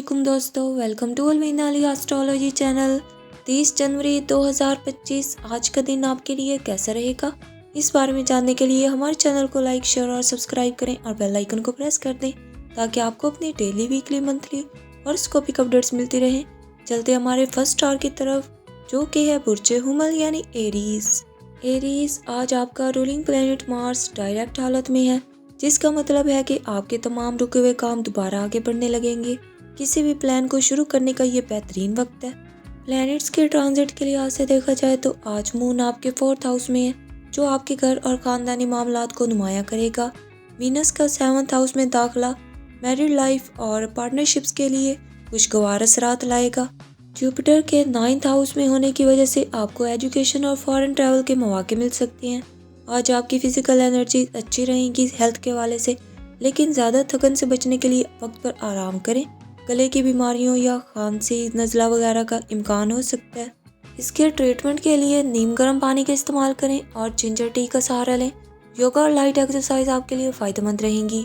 वालेकुम दोस्तों, welcome to Almina Ali astrology channel. 30 जनवरी 2025 आज का दिन आपके लिए कैसा रहेगा, इस बारे में जानने के लिए हमारे चैनल को लाइक, शेयर और सब्सक्राइब करें और बेल आइकन को प्रेस कर दें ताकि आपको अपनी डेली, वीकली, मंथली और स्कोपिक अपडेट्स मिलती रहें। चलते हमारे फर्स्ट स्टार की तरफ, जो कि है बुर्ज हुमल यानी एरीज। एरीज आज आपका रूलिंग प्लेनेट मार्स डायरेक्ट हालत में है, जिसका मतलब है कि आपके तमाम रुके हुए काम दोबारा आगे बढ़ने लगेंगे। किसी भी प्लान को शुरू करने का ये बेहतरीन वक्त है। प्लैनेट्स के ट्रांजिट के लिहाज से देखा जाए तो आज मून आपके 4th हाउस में है, जो आपके घर और ख़ानदानी मामलात को नुमाया करेगा। वीनस का 7th हाउस में दाखिला मैरिड लाइफ और पार्टनरशिप्स के लिए खुशगवार असरात लाएगा। जुपिटर के 9th हाउस में होने की वजह से आपको एजुकेशन और फॉरेन ट्रैवल के मौके मिल सकते हैं। आज आपकी फिजिकल एनर्जी अच्छी रहेगी हेल्थ के हवाले से, लेकिन ज़्यादा थकन से बचने के लिए वक्त पर आराम करें। गले की बीमारियों या खांसी, नज़ला वगैरह का इम्कान हो सकता है। इसके ट्रीटमेंट के लिए नीम गर्म पानी का इस्तेमाल करें और जिंजर टी का सहारा लें। योगा और लाइट एक्सरसाइज आपके लिए फ़ायदेमंद रहेंगी।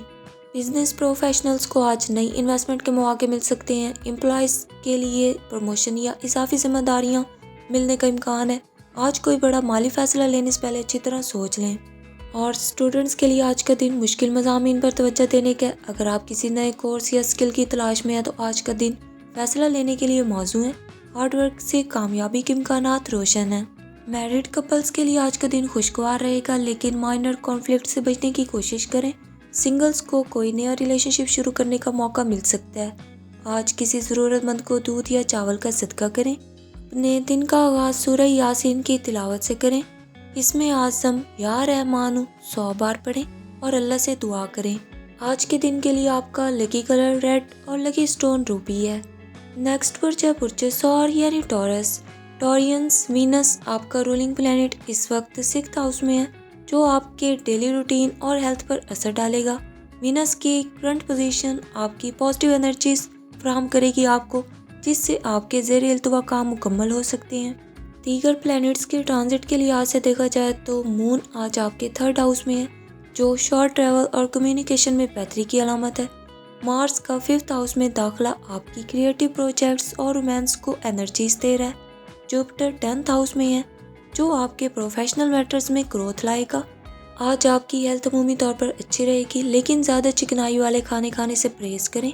बिजनेस प्रोफेशनल्स को आज नई इन्वेस्टमेंट के मौके मिल सकते हैं। एम्प्लॉयज़ के लिए प्रमोशन या इजाफी जिम्मेदारियाँ मिलने का इम्कान है। आज कोई बड़ा माली फैसला लेने से पहले अच्छी तरह सोच लें। और स्टूडेंट्स के लिए आज का दिन मुश्किल मज़ामीन पर तवज्जो देने का। अगर आप किसी नए कोर्स या स्किल की तलाश में हैं तो आज का दिन फैसला लेने के लिए मौजू है। हार्डवर्क से कामयाबी के इम्कानात रोशन हैं। मैरिड कपल्स के लिए आज का दिन खुशगवार रहेगा, लेकिन माइनर कॉन्फ्लिक्ट से बचने की कोशिश करें। सिंगल्स को कोई नया रिलेशनशिप शुरू करने का मौका मिल सकता है। आज किसी ज़रूरतमंद को दूध या चावल का सदका करें। अपने दिन का आगाज़ सूरह यासीन की तिलावत से करें। इसमें आज़म या रहमानु 100 बार पढ़ें और अल्लाह से दुआ करें। आज के दिन के लिए आपका लकी कलर रेड और लकी स्टोन रूबी है। नेक्स्ट बुर्ज है बुर्ज सौर यानी टॉरस। टॉरियंस वीनस आपका रूलिंग प्लैनेट इस वक्त 6th हाउस में है, जो आपके डेली रूटीन और हेल्थ पर असर डालेगा। वीनस की करंट पोजीशन आपकी पॉजिटिव एनर्जीज फराहम करेगी आपको, जिससे आपके ज़ेर इल्तवा काम मुकम्मल हो सकते हैं। दीगर प्लैनेट्स के ट्रांजिट के लिहाज से देखा जाए तो मून आज आपके 3rd हाउस में है, जो शॉर्ट ट्रैवल और कम्युनिकेशन में बेहतरी की अलामत है। मार्स का 5th हाउस में दाखिला आपकी क्रिएटिव प्रोजेक्ट्स और रोमांस को एनर्जीज दे रहा है। जुपिटर 10th हाउस में है, जो आपके प्रोफेशनल मैटर्स में ग्रोथ लाएगा। आज आपकी हेल्थ अमूमी तौर पर अच्छी रहेगी, लेकिन ज़्यादा चिकनाई वाले खाने खाने से परहेज करें।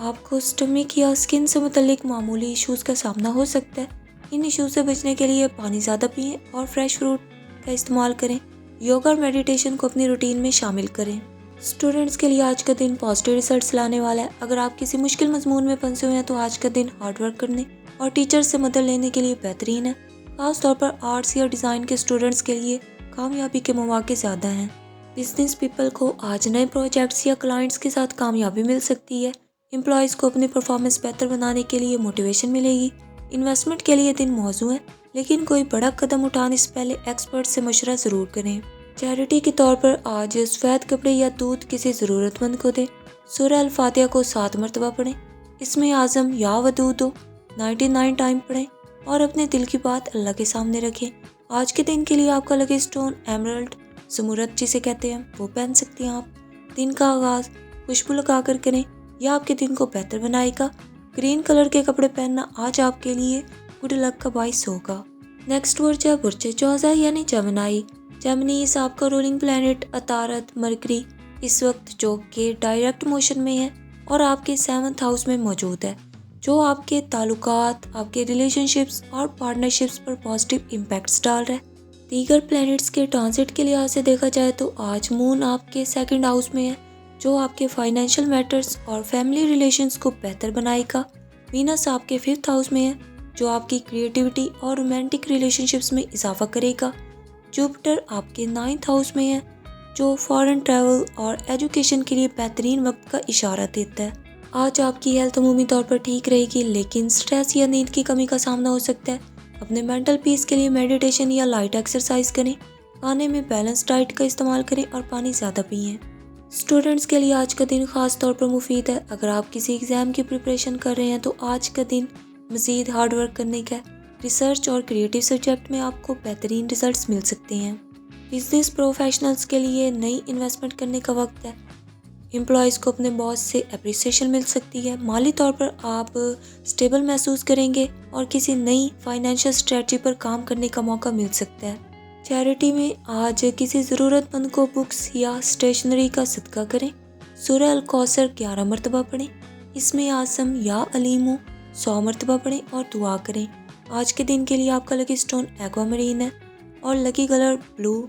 आपको स्टमक या स्किन से मुतल्लिक मामूली इश्यूज़ का सामना हो सकता है। इन इश्यूज़ से बचने के लिए पानी ज़्यादा पिएं और फ्रेश फ्रूट का इस्तेमाल करें। योगा और मेडिटेशन को अपनी रूटीन में शामिल करें। स्टूडेंट्स के लिए आज का दिन पॉजिटिव रिजल्ट्स लाने वाला है। अगर आप किसी मुश्किल मजमून में फंसे हुए हैं तो आज का दिन हार्डवर्क करने और टीचर से मदद लेने के लिए बेहतरीन है। खासतौर पर आर्ट्स या डिज़ाइन के स्टूडेंट्स के लिए कामयाबी के मौके ज़्यादा हैं। बिजनेस पीपल को आज नए प्रोजेक्ट्स या क्लाइंट्स के साथ कामयाबी मिल सकती है। एम्प्लॉयज़ को अपनी परफॉर्मेंस बेहतर बनाने के लिए मोटिवेशन मिलेगी। इन्वेस्टमेंट के लिए दिन मौजू है, लेकिन कोई बड़ा कदम उठाने से पहले एक्सपर्ट से मशवरा ज़रूर करें। चैरिटी के तौर पर आज सफ़ेद कपड़े या दूध किसी ज़रूरतमंद को दें। सूरह अल फातिहा को 7 मरतबा पढ़ें। इसमें आज़म या वदूदो 99 टाइम पढ़ें और अपने दिल की बात अल्लाह के सामने रखें। आज के दिन के लिए आपका लकी स्टोन एमरल्ड, ज़मुरद जिसे कहते हैं, वो पहन सकते हैं आप। दिन का आगाज़ खुशबू लगाकर करें, यह आपके दिन को बेहतर बनाएगा। ग्रीन कलर के कपड़े पहनना आज आपके लिए गुड लक का बाइस होगा। नेक्स्ट बुर्ज है बुर्ज जोज़ा यानी जेमिनी। जेमिनीज आपका रूलिंग प्लैनेट अतारत मरकरी इस वक्त जो कि डायरेक्ट मोशन में है और आपके 7th हाउस में मौजूद है, जो आपके ताल्लुकात, आपके रिलेशनशिप्स और पार्टनरशिप्स पर पॉजिटिव इम्पैक्ट्स डाल रहा है। दीगर प्लैनेट्स के ट्रांजिट के लिहाज से देखा जाए तो आज मून आपके 2nd हाउस में है, जो आपके फाइनेंशियल मैटर्स और फैमिली रिलेशंस को बेहतर बनाएगा। वीनस आपके 5th हाउस में है, जो आपकी क्रिएटिविटी और रोमांटिक रिलेशनशिप्स में इजाफा करेगा। जुपिटर आपके 9th हाउस में है, जो फॉरेन ट्रैवल और एजुकेशन के लिए बेहतरीन वक्त का इशारा देता है। आज आपकी हेल्थ अमूमी तौर पर ठीक रहेगी, लेकिन स्ट्रेस या नींद की कमी का सामना हो सकता है। अपने मेंटल पीस के लिए मेडिटेशन या लाइट एक्सरसाइज करें। खाने में बैलेंस डाइट का इस्तेमाल करें और पानी ज़्यादा पिएं। स्टूडेंट्स के लिए आज का दिन खास तौर पर मुफीद है। अगर आप किसी एग्ज़ाम की प्रिपरेशन कर रहे हैं तो आज का दिन मज़ीद हार्ड वर्क करने का है। रिसर्च और क्रिएटिव सब्जेक्ट में आपको बेहतरीन रिजल्ट्स मिल सकते हैं। बिजनेस प्रोफेशनल्स के लिए नई इन्वेस्टमेंट करने का वक्त है। एम्प्लॉयज़ को अपने बॉस से अप्रिसिएशन मिल सकती है। माली तौर पर आप स्टेबल महसूस करेंगे और किसी नई फाइनेंशियल स्ट्रेटजी पर काम करने का मौका मिल सकता है। चैरिटी में आज किसी ज़रूरतमंद को बुक्स या स्टेशनरी का सदका करें। सूरह अल कौसर 11 मरतबा पढ़ें। इसमें आसम या अलीमो 100 मरतबा पढ़ें और दुआ करें। आज के दिन के लिए आपका लकी स्टोन एक्वामरीन है और लकी कलर ब्लू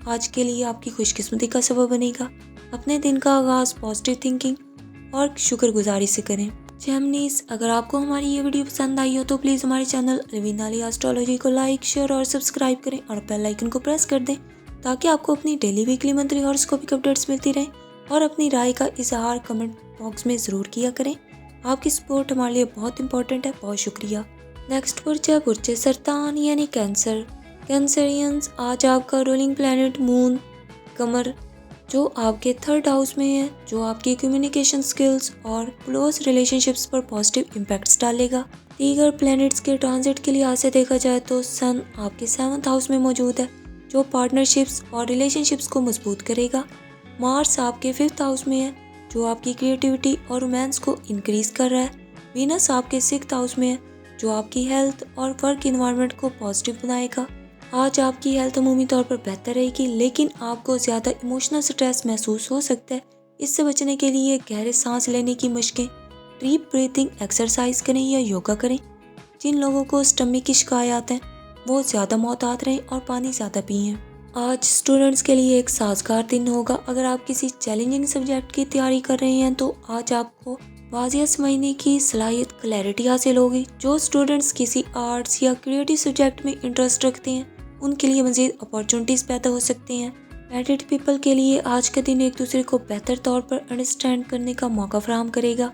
आज के लिए आपकी खुशकिस्मती का सबब बनेगा। अपने दिन का आगाज़ पॉजिटिव थिंकिंग और शुक्रगुजारी से करें। जेमिनीज, अगर आपको हमारी ये वीडियो पसंद आई हो तो प्लीज़ हमारे चैनल अलविन आली एस्ट्रोलॉजी को लाइक, शेयर और सब्सक्राइब करें और बेल आइकन को प्रेस कर दें ताकि आपको अपनी डेली, वीकली, मंथली हॉरोस्कोपिक अपडेट्स मिलती रहें। और अपनी राय का इजहार कमेंट बॉक्स में ज़रूर किया करें। आपकी सपोर्ट हमारे लिए बहुत इंपॉर्टेंट है। बहुत शुक्रिया। नेक्स्ट बुर्ज सरतान यानी कैंसर। कैंसरियंस, आज आपका रूलिंग प्लैनेट मून कमर जो आपके 3rd हाउस में है, जो आपकी कम्युनिकेशन स्किल्स और क्लोज रिलेशनशिप्स पर पॉजिटिव इम्पैक्ट्स डालेगा। दीगर प्लैनेट्स के ट्रांजिट के लिहाज से देखा जाए तो सन आपके 7th हाउस में मौजूद है, जो पार्टनरशिप्स और रिलेशनशिप्स को मजबूत करेगा। मार्स आपके 5th हाउस में है, जो आपकी क्रिएटिविटी और रोमांस को इंक्रीज कर रहा है। वीनस आपके 6th हाउस में है, जो आपकी हेल्थ और वर्क इन्वायरमेंट को पॉजिटिव बनाएगा। आज आपकी हेल्थ अमूमी तौर पर बेहतर रहेगी, लेकिन आपको ज़्यादा इमोशनल स्ट्रेस महसूस हो सकता है। इससे बचने के लिए गहरे सांस लेने की मशकें, डीप ब्रीथिंग एक्सरसाइज करें या योगा करें। जिन लोगों को स्टमक की शिकायत है वो ज़्यादा मोहतात रहें और पानी ज़्यादा पिएं। आज स्टूडेंट्स के लिए एक साजगार दिन होगा। अगर आप किसी चैलेंजिंग सब्जेक्ट की तैयारी कर रहे हैं तो आज आपको वाज़िया समझने की सलाहियत, क्लैरिटी हासिल होगी। जो स्टूडेंट्स किसी आर्ट्स या क्रिएटिव सब्जेक्ट में इंटरेस्ट रखते हैं उनके लिए मज़ीद अपॉर्चुनिटीज़ पैदा हो सकती हैं। मैरिड पीपल के लिए आज का दिन एक दूसरे को बेहतर तौर पर अंडरस्टैंड करने का मौका फराहम करेगा।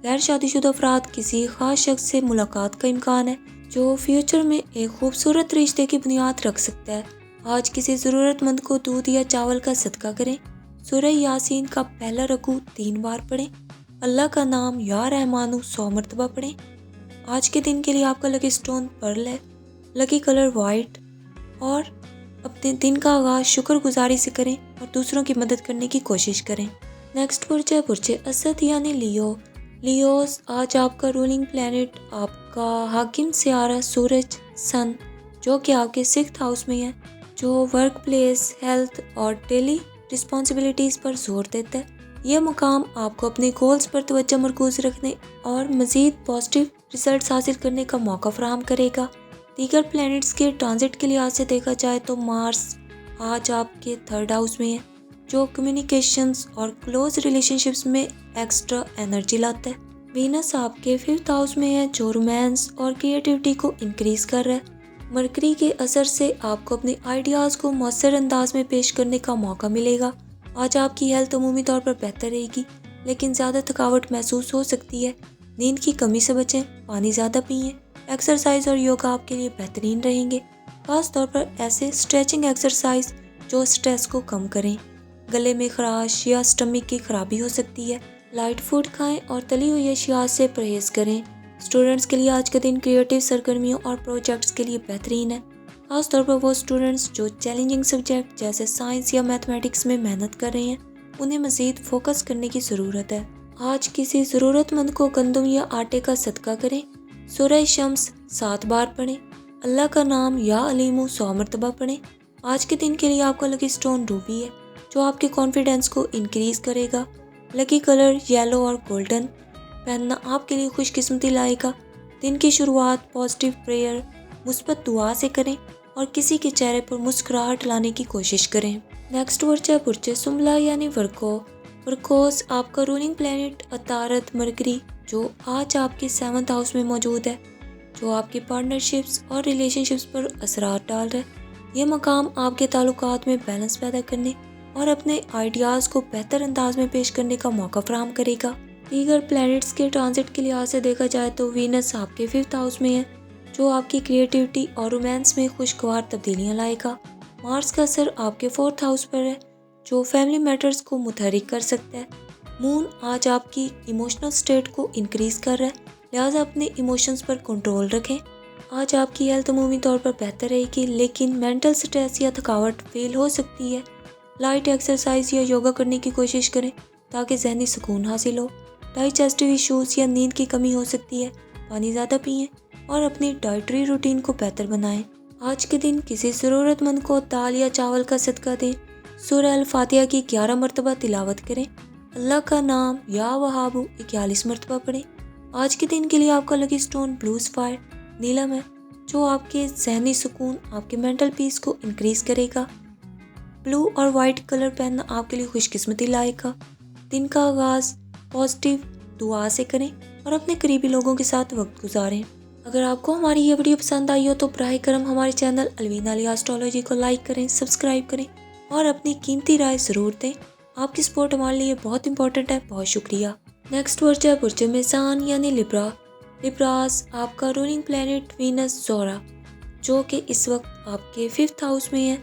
गैर शादीशुदा अफराद किसी खास शख्स से मुलाकात का इम्कान है जो फ्यूचर में एक खूबसूरत रिश्ते की बुनियाद रख सकता है। आज किसी ज़रूरतमंद को दूध या चावल का सदका करें। सूरह यासीन का पहला रकू 3 बार पढ़ें। अल्लाह का नाम या रहमानु 100 मरतबा पढ़ें। आज के दिन के लिए आपका लकी स्टोन पर्ल है, लकी कलर वाइट और अपने दिन का आगाज़ शुक्रगुजारी से करें और दूसरों की मदद करने की कोशिश करें। नेक्स्ट बुर्ज असद यानी लियो। लियोस, आज आपका रूलिंग प्लैनेट आपका हाकिम सियारा सूरज सन, जो कि आपके 6th हाउस में है, जो वर्क प्लेस, हेल्थ और डेली रिस्पॉन्सिबिलिटीज़ पर जोर देता है। यह मुकाम आपको अपने गोल्स पर तवज्जो मरकूज रखने और मज़ीद पॉजिटिव रिजल्ट्स हासिल करने का मौका फराहम करेगा। दीगर प्लैनेट्स के ट्रांजिट के लिहाज से देखा जाए तो मार्स आज आपके 3rd हाउस में है, जो कम्युनिकेशंस और क्लोज रिलेशनशिप्स में एक्स्ट्रा एनर्जी लाता है। वीनस आपके 5th हाउस में है, जो रोमांस और क्रिएटिविटी को इंक्रीज कर रहा है। मरकरी के असर से आपको अपने आइडियाज़ को मौसर अंदाज में पेश करने का मौका मिलेगा। आज आपकी हेल्थ अमूमी तौर पर बेहतर रहेगी, लेकिन ज़्यादा थकावट महसूस हो सकती है। नींद की कमी से बचें, पानी ज़्यादा पिएं। एक्सरसाइज और योगा आपके लिए बेहतरीन रहेंगे, खास तौर पर ऐसे स्ट्रेचिंग एक्सरसाइज जो स्ट्रेस को कम करें। गले में खराश या स्टमक की खराबी हो सकती है। लाइट फूड खाएं और तली हुई अशिया से परहेज करें। स्टूडेंट्स के लिए आज का दिन क्रिएटिव सरगर्मियों और प्रोजेक्ट्स के लिए बेहतरीन है, खास तौर पर वो स्टूडेंट्स जो चैलेंजिंग सब्जेक्ट जैसे साइंस या मैथमेटिक्स में मेहनत कर रहे हैं, उन्हें मज़ीद फोकस करने की ज़रूरत है। आज किसी ज़रूरतमंद को गंदम या आटे का सदका करें। सूरह शम्स 7 बार पढ़ें। अल्लाह का नाम या अलीमो 100 मरतबा पढ़ें। आज के दिन के लिए आपका लकी स्टोन रूबी है, जो आपके कॉन्फिडेंस को इंक्रीज करेगा। लकी कलर येलो और गोल्डन पहनना आपके लिए खुशकिस्मती लाएगा। दिन की शुरुआत पॉजिटिव प्रेयर, मुस्बत दुआ से करें और किसी के चेहरे पर मुस्कुराहट लाने की कोशिश करें। नेक्स्ट बुर्ज सुमला यानी वर्को। वर्कोस, आपका रूलिंग प्लैनेट अतारत मरकरी, जो आज आपके 7th हाउस में मौजूद है, जो आपकी पार्टनरशिप्स और रिलेशनशिप्स पर असरात डाल रहा है। यह मकाम आपके ताल्लुकात में बैलेंस पैदा करने और अपने आइडियाज़ को बेहतर अंदाज में पेश करने का मौका फराहम करेगा। दीगर प्लैनेट्स के ट्रांजिट के लिहाज से देखा जाए तो वीनस आपके 5th हाउस में है, जो आपकी क्रिएटिविटी और रोमांस में खुशगवार तब्दीलियाँ लाएगा। मार्स का असर आपके 4th हाउस पर है, जो फैमिली मैटर्स को मुतहरिक कर सकता है। मून आज आपकी इमोशनल स्टेट को इंक्रीज कर रहा है, लिहाजा अपने इमोशंस पर कंट्रोल रखें। आज आपकी हेल्थ अमूमी तौर पर बेहतर रहेगी, लेकिन मेंटल स्ट्रेस या थकावट फील हो सकती है। लाइट एक्सरसाइज या योगा करने की कोशिश करें ताकि जहनी सुकून हासिल हो। डाइजेस्टिव इश्यूज या नींद की कमी हो सकती है। पानी ज़्यादा पिएं और अपनी डाइटरी रूटीन को बेहतर बनाएं। आज के दिन किसी ज़रूरतमंद को दाल या चावल का सदका दें। सूरह अल फातिहा की 11 मरतबा तिलावत करें। अल्लाह का नाम या वहाबू 41 मरतबा पढ़ें। आज के दिन के लिए आपका लकी स्टोन ब्लू सफायर नीलम है, जो आपके जहनी सुकून, आपके मेंटल पीस को इंक्रीज करेगा। ब्लू और वाइट कलर पहनना आपके लिए खुशकिस्मती लाएगा। दिन का आगाज़ पॉजिटिव दुआ से करें और अपने करीबी लोगों के साथ वक्त गुजारें। अगर आपको हमारी ये वीडियो पसंद आई हो तो बराए करम हमारे चैनल अलवीना अली एस्ट्रोलॉजी को लाइक करें, सब्सक्राइब करें और अपनी कीमती राय ज़रूर दें। आपकी सपोर्ट हमारे लिए बहुत इंपॉर्टेंट है। बहुत शुक्रिया। नेक्स्ट वर्ज है बुर्ज मेज़ान यानी लिब्रा। लिब्रास आपका रूलिंग प्लैनेट वीनस ज़ोहरा, जो कि इस वक्त आपके 5th हाउस में है,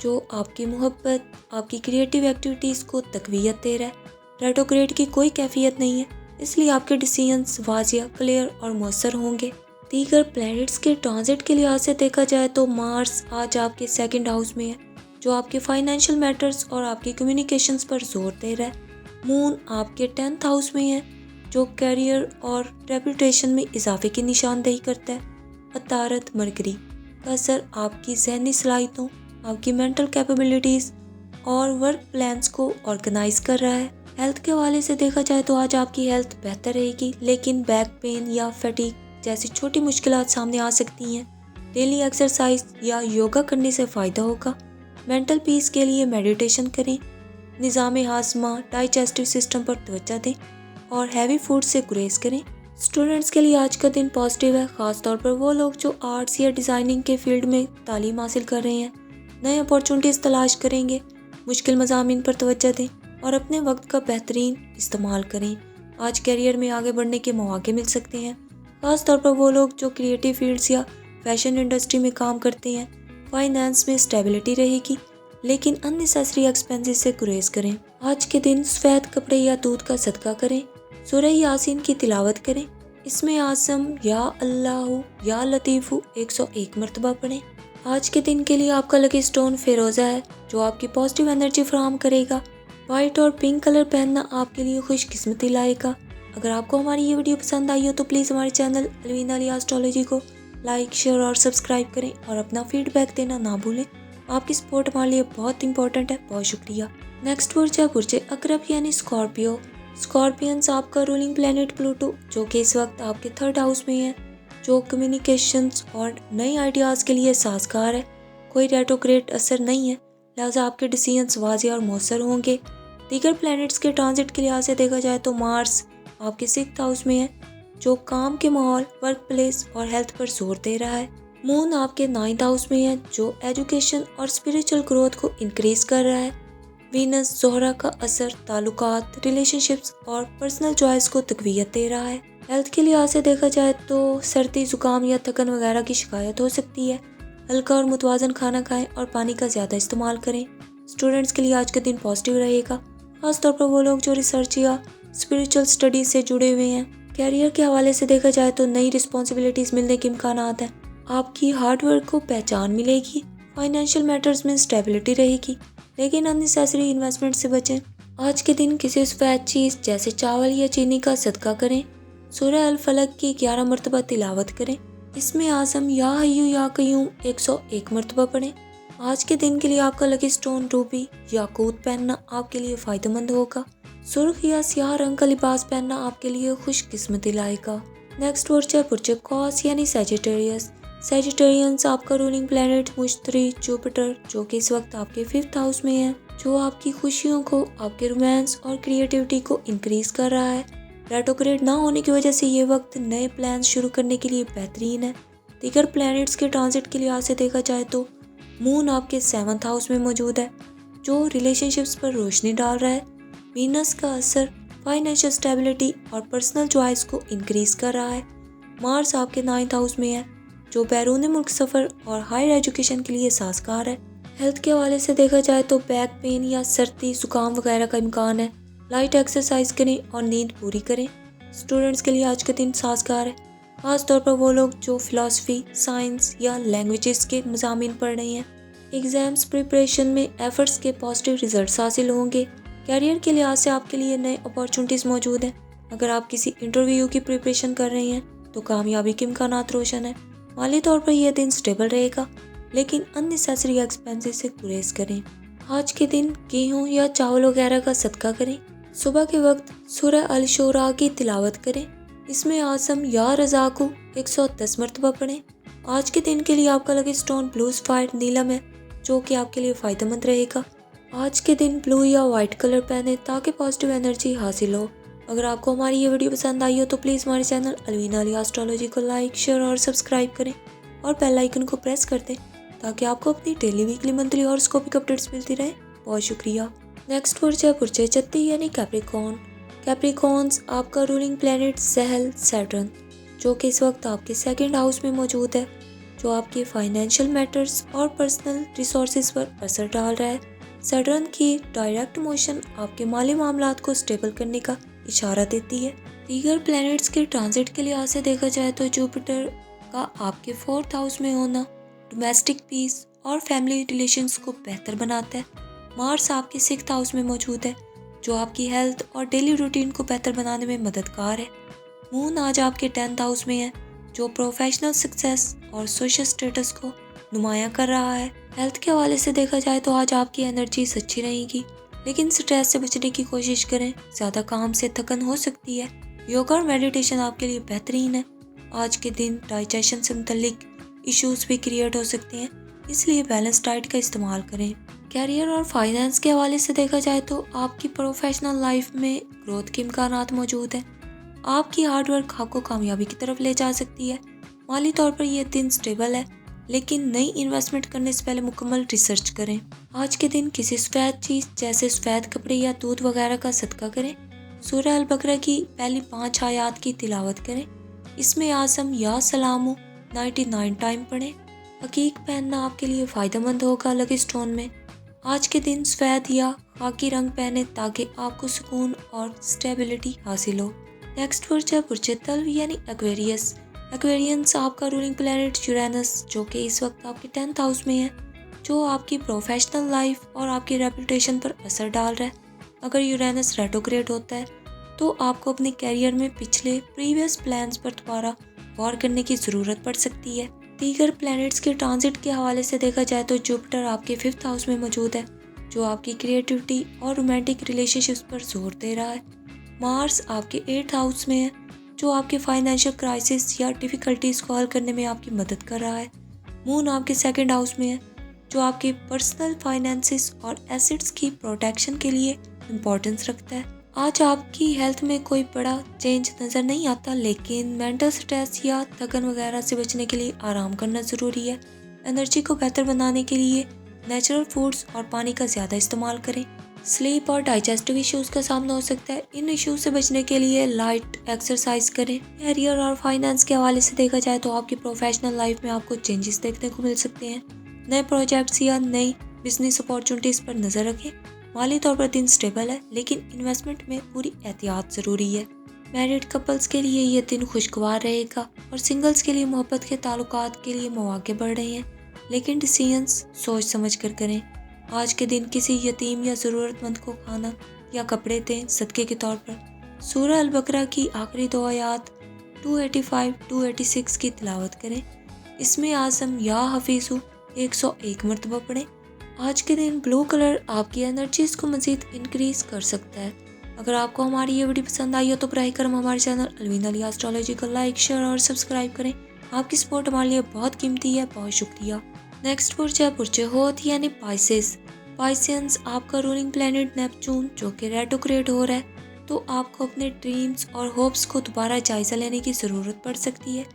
जो आपकी मोहब्बत, आपकी क्रिएटिव एक्टिविटीज़ को तकवीयत दे रहा है। रेट्रोग्रेड की कोई कैफियत नहीं है, इसलिए आपके डिसीजंस वाजिया, क्लियर और मौसर होंगे। दीगर प्लैनेट्स के ट्रांजिट के लिहाज से देखा जाए तो मार्स आज आपके 2nd हाउस में है, जो आपके फाइनेंशियल मैटर्स और आपकी कम्युनिकेशंस पर जोर दे रहा है। मून आपके 10th हाउस में है, जो कैरियर और रेपुटेशन में इजाफे की निशानदेही करता है। अतारत मरकरी का असर आपकी जहनी सलाहियतों, आपकी मेंटल कैपेबिलिटीज़ और वर्क प्लान्स को ऑर्गेनाइज कर रहा है। हेल्थ के हवाले से देखा जाए तो आज आपकी हेल्थ बेहतर रहेगी, लेकिन बैक पेन या फटीग जैसी छोटी मुश्किलात सामने आ सकती हैं। डेली एक्सरसाइज या योगा करने से फ़ायदा होगा। मेंटल पीस के लिए मेडिटेशन करें। निज़ाम हाज़मा, डाइजेस्टिव सिस्टम पर तवज्जो दें और हैवी फूड से गुरेज करें। स्टूडेंट्स के लिए आज का दिन पॉजिटिव है, ख़ास तौर पर वो लोग जो आर्ट्स या डिज़ाइनिंग के फील्ड में तालीम हासिल कर रहे हैं, नए अपॉर्चुनिटीज़ तलाश करेंगे। मुश्किल मज़ामीन पर तवज्जो दें और अपने वक्त का बेहतरीन इस्तेमाल करें। आज करियर में आगे बढ़ने के मौके मिल सकते हैं, ख़ास तौर पर वो लोग जो क्रिएटिव फील्ड्स या फैशन इंडस्ट्री में काम करते हैं। फाइनेंस में स्टेबिलिटी रहेगी, लेकिन अननेसेसरी एक्सपेंसेस से गुरेज करें। आज के दिन सफ़ेद कपड़े या दूध का सदका करें। सूरह यासीन की तिलावत करें। इसमें आज़म या अल्लाहु या लतीफ़ु 101 मरतबा पढ़ें। आज के दिन के लिए आपका लकी स्टोन फिरोज़ा है, जो आपकी पॉजिटिव एनर्जी फराहम करेगा। वाइट और पिंक कलर पहनना आपके लिए खुशकिस्मती लाएगा। अगर आपको हमारी ये वीडियो पसंद आई हो तो प्लीज़ हमारे चैनल अलवीना अली एस्ट्रोलॉजी को लाइक, शेयर और सब्सक्राइब करें और अपना फीडबैक देना ना भूलें। आपकी सपोर्ट हमारे लिए बहुत इंपॉर्टेंट है। बहुत शुक्रिया। नेक्स्ट बुर्ज है बुर्ज अकरब यानी स्कॉर्पियो। स्कॉर्पियंस आपका रूलिंग प्लैनेट प्लूटो, जो कि इस वक्त आपके 3rd हाउस में है, जो कम्युनिकेशंस और नए आइडियाज़ के लिए साजगार है। कोई रेट्रोग्रेड असर नहीं है, लिहाजा आपके डिसीजंस वाजिया और मौसर होंगे। दीगर प्लैनेट्स के ट्रांजिट के लिहाज से देखा जाए तो मार्स आपके 6th हाउस में है, जो काम के माहौल, वर्क प्लेस और हेल्थ पर जोर दे रहा है। मून आपके 9th हाउस में है, जो एजुकेशन और स्पिरिचुअल ग्रोथ को इंक्रीज कर रहा है। वीनस ज़ोहरा का असर ताल्लुकात, रिलेशनशिप्स और पर्सनल चॉइस को तकवीयत दे रहा है। हेल्थ के लिहाज से देखा जाए तो सर्दी, जुकाम या थकन वगैरह की शिकायत हो सकती है। हल्का और मुतवाजन खाना खाएं और पानी का ज़्यादा इस्तेमाल करें। स्टूडेंट्स के लिए आज का दिन पॉजिटिव रहेगा, खासतौर पर वो लोग जो रिसर्च या स्पिरिचुअल स्टडीज से जुड़े हुए हैं। कैरियर के हवाले से देखा जाए तो नई रिस्पॉन्सिबिलिटीज़ मिलने के इम्कानात हैं। आपकी हार्डवर्क को पहचान मिलेगी। फाइनेंशियल मैटर्स में स्टेबिलिटी रहेगी, लेकिन अननेसेसरी इन्वेस्टमेंट से बचें। आज के दिन किसी सफ़ेद चीज़ जैसे चावल या चीनी का सदका करें। सूरह अल फलक की 11 मरतबा तिलावत करें। इसमें आज़म या हय्यू या क़य्यूम 101 मरतबा पढ़ें। आज के दिन के लिए आपका लकी स्टोन रूबी याकूत पहनना आपके लिए फ़ायदेमंद होगा। सुर्ख या स्याह रंग का लिबास पहनना आपके लिए खुशकिस्मती लाएगा। नेक्स्ट बुर्ज है बुर्ज कौस यानी सैजिटेरियस। सैजिटेरियंस आपका रूलिंग प्लैनेट मुश्तरी जुपिटर, जो कि इस वक्त आपके 5th हाउस में है, जो आपकी खुशियों को, आपके रोमांस और क्रिएटिविटी को इंक्रीज कर रहा है। रेट्रोग्रेड ना होने की वजह से ये वक्त नए प्लान शुरू करने के लिए बेहतरीन है। दीगर प्लैनेट्स के ट्रांजिट के लिहाज से देखा जाए तो मून आपके 7th हाउस में मौजूद है, जो रिलेशनशिप्स पर रोशनी डाल रहा है। वीनस का असर फाइनेंशियल स्टेबिलिटी और पर्सनल चॉइस को इंक्रीज कर रहा है। मार्स आपके 9th हाउस में है, जो बैरून मुल्क सफ़र और हायर एजुकेशन के लिए साजगार है। हेल्थ के हवाले से देखा जाए तो बैक पेन या सर्दी, जुकाम वगैरह का इम्कान है। लाइट एक्सरसाइज करें और नींद पूरी करें। स्टूडेंट्स के लिए आज का दिन साजगार है, खास तौर पर वो लोग जो फ़िलासफ़ी, साइंस या लैंग्वेजेस के मज़ामीन पढ़ रहे हैं। एग्ज़ाम्स प्रिपरेशन में एफ़र्ट्स के पॉजिटिव रिजल्ट्स हासिल होंगे। कैरियर के लिहाज से आपके लिए नए अपॉर्चुनिटीज़ मौजूद हैं। अगर आप किसी इंटरव्यू की प्रिपरेशन कर रहे हैं तो कामयाबी के इम्कानात रोशन है। माली तौर पर यह दिन स्टेबल रहेगा, लेकिन अननेसेसरी एक्सपेंसेस से गुरेज करें। आज के दिन गेहूं या चावल वगैरह का सदका करें। सुबह के वक्त सूरह अल शोरा की तिलावत करें। इसमें आसम या रज़ा को 110 मरतबा पढ़ें। आज के दिन के लिए आपका लकी स्टोन ब्लू सफायर नीलम है, जो कि आपके लिए फ़ायदेमंद रहेगा। आज के दिन ब्लू या वाइट कलर पहने ताकि पॉजिटिव एनर्जी हासिल हो। अगर आपको हमारी ये वीडियो पसंद आई हो तो प्लीज़ हमारे चैनल अलवीना अली एस्ट्रोलॉजी को लाइक, शेयर और सब्सक्राइब करें और बेल आइकन को प्रेस कर दें ताकि आपको अपनी डेली, वीकली, मंथली और स्कोपिक अपडेट्स मिलती रहे। बहुत शुक्रिया। नेक्स्ट बुर्ज है बुर्ज चत्ती यानी कैप्रिकॉर्न। कैप्रिकॉर्न्स आपका रूलिंग प्लैनेट सहल सैटर्न, जो कि इस वक्त आपके सेकंड हाउस में मौजूद है, जो आपके फाइनेंशियल मैटर्स और पर्सनल रिसोर्सेज पर असर डाल रहा है। सैटर्न की डायरेक्ट मोशन आपके माली मामलात को स्टेबल करने का इशारा देती है। दीगर प्लैनेट्स के ट्रांजिट के लिहाज से देखा जाए तो जुपिटर का आपके 4th हाउस में होना डोमेस्टिक पीस और फैमिली रिलेशंस को बेहतर बनाता है। मार्स आपके 6th हाउस में मौजूद है, जो आपकी हेल्थ और डेली रूटीन को बेहतर बनाने में मददगार है। मून आज आपके 10th हाउस में है, जो प्रोफेशनल सक्सेस और सोशल स्टेटस को नुमाया कर रहा है। हेल्थ के हवाले से देखा जाए तो आज आपकी एनर्जी अच्छी रहेगी, लेकिन स्ट्रेस से बचने की कोशिश करें। ज़्यादा काम से थकन हो सकती है। योगा और मेडिटेशन आपके लिए बेहतरीन है। आज के दिन डाइजेशन से मुतल्लिक इश्यूज भी क्रिएट हो सकते हैं, इसलिए बैलेंस डाइट का इस्तेमाल करें। कैरियर और फाइनेंस के हवाले से देखा जाए तो आपकी प्रोफेशनल लाइफ में ग्रोथ के इम्कानात मौजूद हैं। आपकी हार्डवर्क आपको कामयाबी की तरफ ले जा सकती है। माली तौर पर यह दिन स्टेबल है, लेकिन नई इन्वेस्टमेंट करने से पहले मुकम्मल रिसर्च करें। आज के दिन किसी सफ़ेद चीज़ जैसे सफ़ेद कपड़े या दूध वगैरह का सदका करें। सूरह अल बकरा की पहली 5 आयात की तिलावत करें। इसमें आसम या सलामो 99 टाइम पढ़ें। हकीक पहनना आपके लिए फ़ायदेमंद होगा लकी स्टोन में। आज के दिन सफ़ेद या खाकी रंग पहने ताकि आपको सुकून और स्टेबिलिटी हासिल हो। नेक्स्ट बुर्ज है बुर्ज तल्व यानी एक्वेरियस। एक्वेरियंस आपका रूलिंग प्लैनेट यूरेनस, जो कि इस वक्त आपके 10th हाउस में है, जो आपकी प्रोफेशनल लाइफ और आपकी रेपुटेशन पर असर डाल रहा है। अगर यूरेनस रेट्रोग्रेड होता है तो आपको अपने कैरियर में पिछले प्रीवियस प्लान्स पर दोबारा गौर करने की ज़रूरत पड़ सकती है। दीगर प्लैनेट्स के ट्रांजिट के हवाले से देखा जाए तो जुपिटर आपके 5th हाउस में मौजूद है, जो आपकी क्रिएटिविटी और रोमांटिक रिलेशनशिप्स पर जोर दे रहा है। मार्स आपके 8th हाउस में है, जो आपके फाइनेंशियल क्राइसिस या डिफ़िकल्टीज़ को हल करने में आपकी मदद कर रहा है। मून आपके 2nd हाउस में है, जो आपके पर्सनल फाइनेंसिस और एसेट्स की प्रोटेक्शन के लिए इम्पोर्टेंस रखता है। आज आपकी हेल्थ में कोई बड़ा चेंज नज़र नहीं आता, लेकिन मेंटल स्ट्रेस या थकन वगैरह से बचने के लिए आराम करना ज़रूरी है। एनर्जी को बेहतर बनाने के लिए नेचुरल फूड्स और पानी का ज़्यादा इस्तेमाल करें। स्लीप और डाइजेस्टिव इश्यूज़ का सामना हो सकता है। इन इश्यूज से बचने के लिए लाइट एक्सरसाइज करें। कैरियर और फाइनेंस के हवाले से देखा जाए तो आपकी प्रोफेशनल लाइफ में आपको चेंजेस देखने को मिल सकते हैं। नए प्रोजेक्ट्स या नई बिजनेस अपॉर्चुनिटीज़ पर नज़र रखें। माली तौर पर दिन स्टेबल है, लेकिन इन्वेस्टमेंट में पूरी एहतियात ज़रूरी है। मैरिड कपल्स के लिए यह दिन खुशगवार रहेगा और सिंगल्स के लिए मोहब्बत के ताल्लुकात के लिए मौके बढ़ रहे हैं, लेकिन डिसीजंस सोच समझ कर करें। आज के दिन किसी यतीम या ज़रूरतमंद को खाना या कपड़े दें सदक़े के तौर पर। सूरह अल बकरा की आखिरी 2 आयात 285-286 की तिलावत करें। इसमें आज़म या हफीज़ु 101 मरतबा पढ़ें। आज के दिन ब्लू कलर आपकी एनर्जीज़ को मज़ीद इंक्रीज़ कर सकता है। अगर आपको हमारी ये वीडियो पसंद आई हो तो बराए करम हमारे चैनल अलवीना अली एस्ट्रोलॉजी को लाइक, शेयर और सब्सक्राइब करें। आपकी सपोर्ट हमारे लिए बहुत कीमती है। बहुत शुक्रिया। नेक्स्ट बुर्ज है बुर्ज होत यानी पाइसेस। पाइसियंस आपका रूलिंग प्लैनेट नेपच्यून, जो कि रेट्रोग्रेड हो रहा है, तो आपको अपने ड्रीम्स और होप्स को दोबारा जायज़ा लेने की ज़रूरत पड़ सकती है।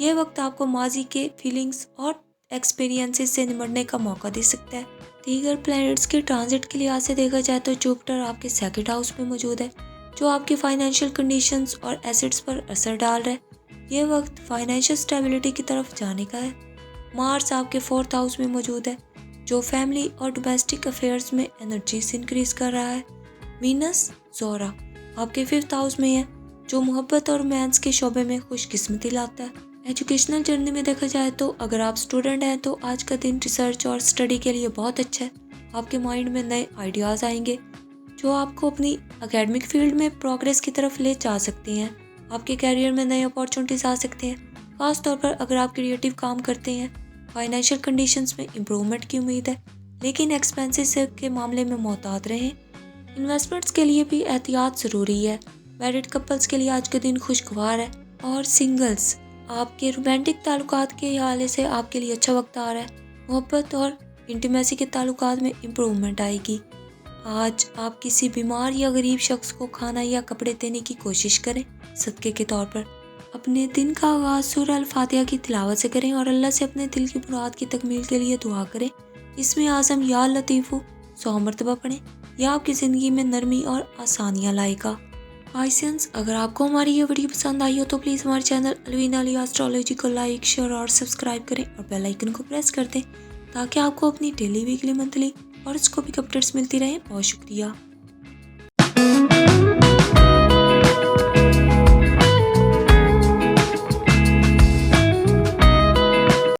यह वक्त आपको माजी के फीलिंग्स और एक्सपीरियंसेस से निपटने का मौका दे सकता है। दीगर प्लैनेट्स के ट्रांजिट के लिहाज से देखा जाए तो जुपिटर आपके 2nd हाउस में मौजूद है, जो आपकी फाइनेंशियल कंडीशंस और एसेट्स पर असर डाल रहा है। यह वक्त फाइनेंशियल स्टेबिलिटी की तरफ जाने का है। मार्स आपके 4th हाउस में मौजूद है, जो फैमिली और डोमेस्टिक अफेयर्स में एनर्जी से इंक्रीज कर रहा है। वीनस ज़ोरा आपके 5th हाउस में है, जो मोहब्बत और रोमांस के शोबे में खुशकिस्मती लाता है। एजुकेशनल जर्नी में देखा जाए तो अगर आप स्टूडेंट हैं तो आज का दिन रिसर्च और स्टडी के लिए बहुत अच्छा है। आपके माइंड में नए आइडियाज़ आएंगे जो आपको अपनी एकेडमिक फील्ड में प्रोग्रेस की तरफ ले जा सकते हैं। आपके कैरियर में नए अपॉर्चुनिटीज आ सकते हैं, खास तौर पर अगर आप क्रिएटिव काम करते हैं। फाइनेंशियल कंडीशंस में इम्प्रूवमेंट की उम्मीद है, लेकिन एक्सपेंसेस के मामले में मोहतात रहें। इन्वेस्टमेंट्स के लिए भी एहतियात ज़रूरी है। मैरिड कपल्स के लिए आज का दिन खुशगवार है, और सिंगल्स, आपके रोमांटिक ताल्लुकात के हवाले से आपके लिए अच्छा वक्त आ रहा है। मोहब्बत और इंटीमेसी के ताल्लुकात में इम्प्रूवमेंट आएगी। आज आप किसी बीमार या गरीब शख्स को खाना या कपड़े देने की कोशिश करें सदक़े के तौर पर। अपने दिन का आगाज़ सूरह अल-फातिहा की तिलावत से करें और अल्लाह से अपने दिल की मुराद की तकमील के लिए दुआ करें। इसमें आज़म या लतीफ़ु 100 मरतबा पढ़ें। यह आपकी ज़िंदगी में नरमी और आसानियाँ लाएगा। पाइसेंस, अगर आपको हमारी ये वीडियो पसंद आई हो तो प्लीज़ हमारे चैनल अलवीना अली एस्ट्रोलॉजी को लाइक, शेयर और सब्सक्राइब करें और बेल आइकन को प्रेस कर दें, ताकि आपको अपनी डेली, वीकली, मंथली और स्कोपिक अपडेट्स मिलती रहें। बहुत शुक्रिया।